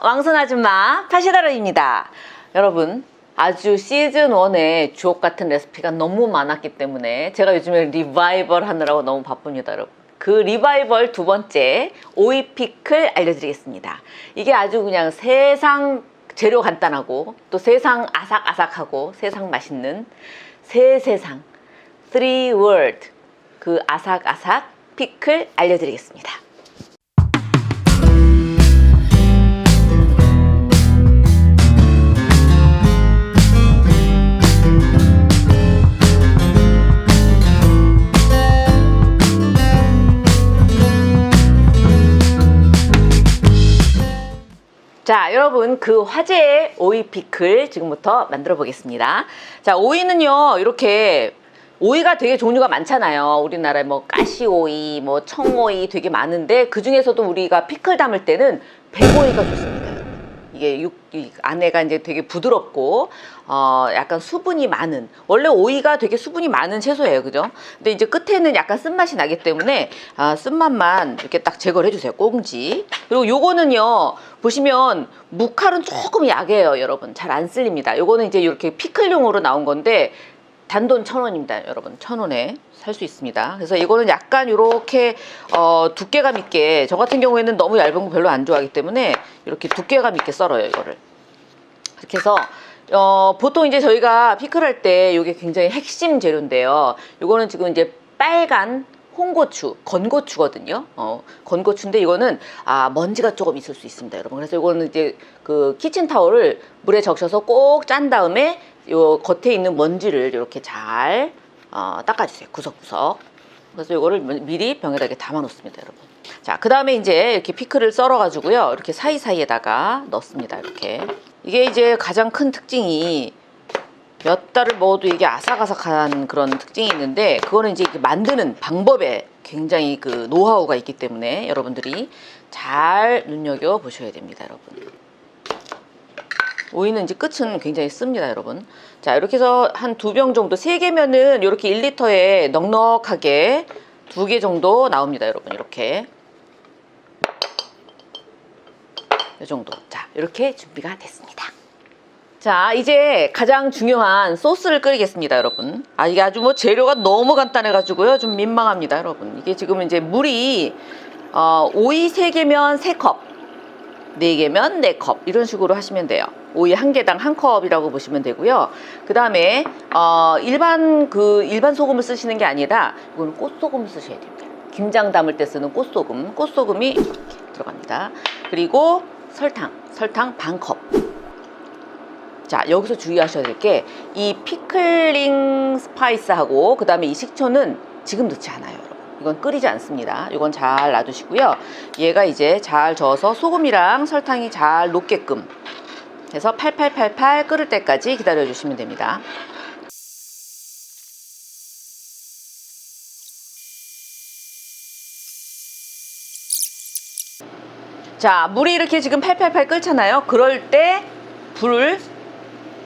왕손 아줌마 파시다로입니다. 여러분, 아주 시즌 1에 주옥 같은 레시피가 너무 많았기 때문에 제가 요즘에 리바이벌 하느라고 너무 바쁩니다, 여러분. 그 리바이벌 두 번째 오이 피클 알려드리겠습니다. 이게 아주 그냥 세상 재료 간단하고 또 세상 아삭아삭하고 세상 맛있는 세상 3word 그 아삭아삭 피클 알려드리겠습니다. 자, 여러분, 그 화제의 오이 피클 지금부터 만들어 보겠습니다. 자, 오이는요, 이렇게 오이가 되게 종류가 많잖아요. 우리나라에 뭐 가시오이, 뭐 청오이 되게 많은데 그 중에서도 우리가 피클 담을 때는 백오이가 좋습니다. 이게 안에가 이제 되게 부드럽고 약간 수분이 많은, 원래 오이가 되게 수분이 많은 채소예요, 그죠? 근데 이제 끝에는 약간 쓴맛이 나기 때문에 쓴맛만 이렇게 딱 제거를 해주세요, 꽁지. 그리고 요거는요, 보시면 무칼은 조금 약해요, 여러분. 잘 안 쓸립니다. 요거는 이제 이렇게 피클용으로 나온 건데 단돈 1,000원입니다, 여러분. 1,000원에 살 수 있습니다. 그래서 이거는 약간 이렇게 두께감 있게, 저 같은 경우에는 너무 얇은 거 별로 안 좋아하기 때문에 이렇게 두께감 있게 썰어요, 이거를. 이렇게 해서 보통 이제 저희가 피클 할 때 이게 굉장히 핵심 재료인데요. 이거는 지금 이제 빨간 홍고추, 건고추거든요. 건고추인데 이거는 먼지가 조금 있을 수 있습니다, 여러분. 그래서 이거는 이제 그 키친타올을 물에 적셔서 꼭 짠 다음에 요 겉에 있는 먼지를 이렇게 잘 닦아주세요, 구석구석. 그래서 이거를 미리 병에다 이렇게 담아 놓습니다, 여러분. 자, 그 다음에 이제 이렇게 피클을 썰어 가지고요, 이렇게 사이사이에다가 넣습니다. 이렇게. 이게 이제 가장 큰 특징이, 몇 달을 먹어도 이게 아삭아삭한 그런 특징이 있는데, 그거는 이제 이렇게 만드는 방법에 굉장히 그 노하우가 있기 때문에 여러분들이 잘 눈여겨 보셔야 됩니다, 여러분. 오이는 이제 끝은 굉장히 씁니다, 여러분. 자, 이렇게 해서 한 2병 정도, 3개면은 이렇게 1리터에 넉넉하게 2개 정도 나옵니다, 여러분. 이렇게. 이 정도. 자, 이렇게 준비가 됐습니다. 자, 이제 가장 중요한 소스를 끓이겠습니다, 여러분. 이게 아주 뭐 재료가 너무 간단해가지고요, 좀 민망합니다, 여러분. 이게 지금 이제 물이 오이 3개면 3컵, 4개면 4컵 이런 식으로 하시면 돼요. 오이 1개당 1컵이라고 보시면 되고요. 그 다음에 일반 소금을 쓰시는 게 아니라 이거는 꽃소금을 쓰셔야 됩니다. 김장 담을 때 쓰는 꽃소금이 이렇게 들어갑니다. 그리고 설탕 반컵. 자, 여기서 주의하셔야 될 게 이 피클링 스파이스하고 그 다음에 이 식초는 지금 넣지 않아요, 여러분. 이건 끓이지 않습니다. 이건 잘 놔두시고요. 얘가 이제 잘 저어서 소금이랑 설탕이 잘 녹게끔 해서 팔팔 끓을 때까지 기다려 주시면 됩니다. 자, 물이 이렇게 지금 팔팔 끓잖아요. 그럴 때 불을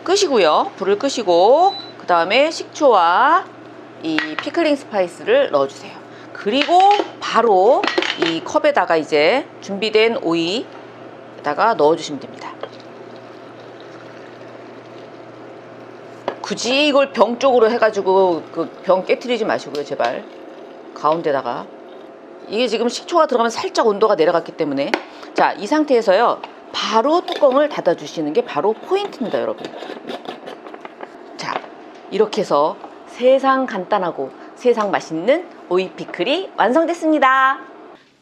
끄시고요. 불을 끄시고 그 다음에 식초와 이 피클링 스파이스를 넣어주세요. 그리고 바로 이 컵에다가 이제 준비된 오이에다가 넣어주시면 됩니다. 굳이 이걸 병 쪽으로 해가지고 그 병 깨트리지 마시고요, 제발. 가운데다가. 이게 지금 식초가 들어가면 살짝 온도가 내려갔기 때문에, 자, 이 상태에서요, 바로 뚜껑을 닫아주시는 게 바로 포인트입니다, 여러분. 자, 이렇게 해서 세상 간단하고 세상 맛있는 오이 피클이 완성됐습니다.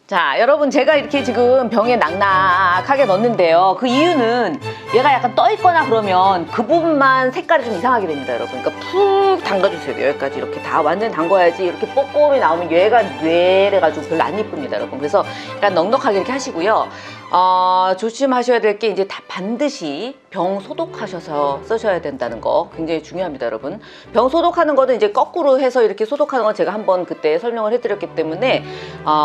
자, 여러분, 제가 이렇게 지금 병에 낭낙하게 넣었는데요. 그 이유는 얘가 약간 떠 있거나 그러면 그 부분만 색깔이 좀 이상하게 됩니다, 여러분. 그러니까 푹 담가주세요. 여기까지 이렇게 다 완전 담궈야지. 이렇게 뽀뽀이 나오면 얘가 뇌래가지고 별로 안 이쁩니다, 여러분. 그래서 약간 넉넉하게 이렇게 하시고요. 조심하셔야 될 게 이제 다 반드시 병 소독하셔서 쓰셔야 된다는 거 굉장히 중요합니다, 여러분. 병 소독하는 거는 이제 거꾸로 해서 이렇게 소독하는 건 제가 한번 그때 설명을 해드렸기 때문에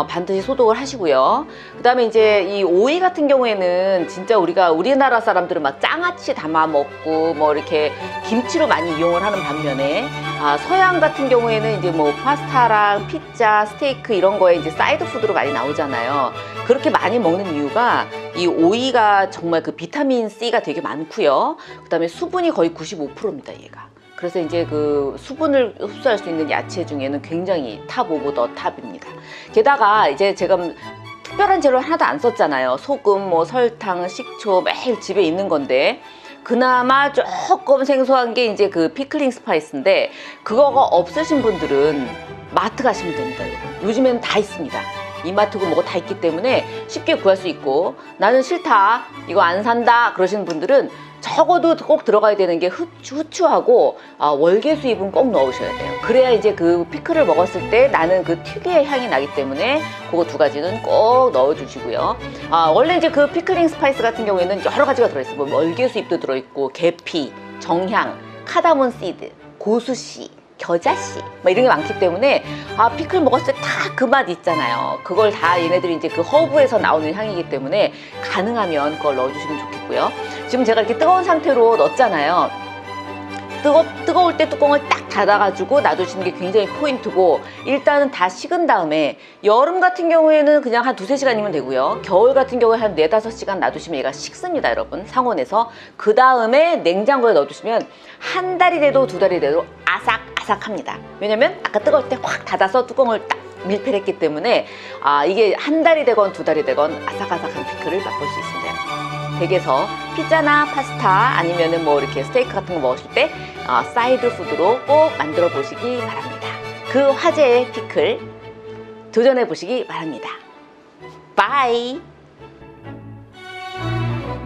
반드시 소독을 하시고요. 그 다음에 이제 이 오이 같은 경우에는 진짜 우리나라 사람들은 막 장아찌 담아 먹고 뭐 이렇게 김치로 많이 이용을 하는 반면에 서양 같은 경우에는 이제 뭐 파스타랑 피자, 스테이크 이런 거에 이제 사이드 푸드로 많이 나오잖아요. 그렇게 많이 먹는 이유가 이 오이가 정말 그 비타민 C가 되게 많고요. 그다음에 수분이 거의 95%입니다, 얘가. 그래서 이제 그 수분을 흡수할 수 있는 야채 중에는 굉장히 탑 오브 더 탑입니다. 게다가 이제 제가 특별한 재료 하나도 안 썼잖아요. 소금, 뭐 설탕, 식초 매일 집에 있는 건데 그나마 조금 생소한 게 이제 그 피클링 스파이스인데 그거가 없으신 분들은 마트 가시면 됩니다, 여러분. 요즘에는 다 있습니다. 이마트고 뭐고 다 있기 때문에 쉽게 구할 수 있고 나는 싫다, 이거 안 산다 그러시는 분들은 적어도 꼭 들어가야 되는 게 후추하고 월계수잎은 꼭 넣으셔야 돼요. 그래야 이제 그 피클을 먹었을 때 나는 그 특유의 향이 나기 때문에 그거 두 가지는 꼭 넣어주시고요. 원래 이제 그 피클링 스파이스 같은 경우에는 여러 가지가 들어있어요. 뭐 월계수잎도 들어있고 계피, 정향, 카다몬 씨드, 고수씨, 겨자씨 뭐 이런 게 많기 때문에 피클 먹었을 때 다 그 맛 있잖아요. 그걸 다 얘네들이 이제 그 허브에서 나오는 향이기 때문에 가능하면 그걸 넣어주시면 좋겠고요. 지금 제가 이렇게 뜨거운 상태로 넣었잖아요. 뜨거울 때 뚜껑을 딱 닫아가지고 놔두시는 게 굉장히 포인트고, 일단은 다 식은 다음에 여름 같은 경우에는 그냥 한 2~3시간이면 되고요. 겨울 같은 경우에 한 4~5시간 놔두시면 얘가 식습니다, 여러분. 상온에서. 그 다음에 냉장고에 넣어두시면 한 달이 돼도 2달이 돼도 아삭아삭합니다. 왜냐면 아까 뜨거울 때 확 닫아서 뚜껑을 딱 밀폐를 했기 때문에 이게 한 달이 되건 2달이 되건 아삭아삭한 피클을 맛볼 수 있습니다. 댁에서 피자나 파스타 아니면은 뭐 이렇게 스테이크 같은 거 먹으실 때 사이드 푸드로 꼭 만들어 보시기 바랍니다. 그 화제의 피클 도전해 보시기 바랍니다. 바이.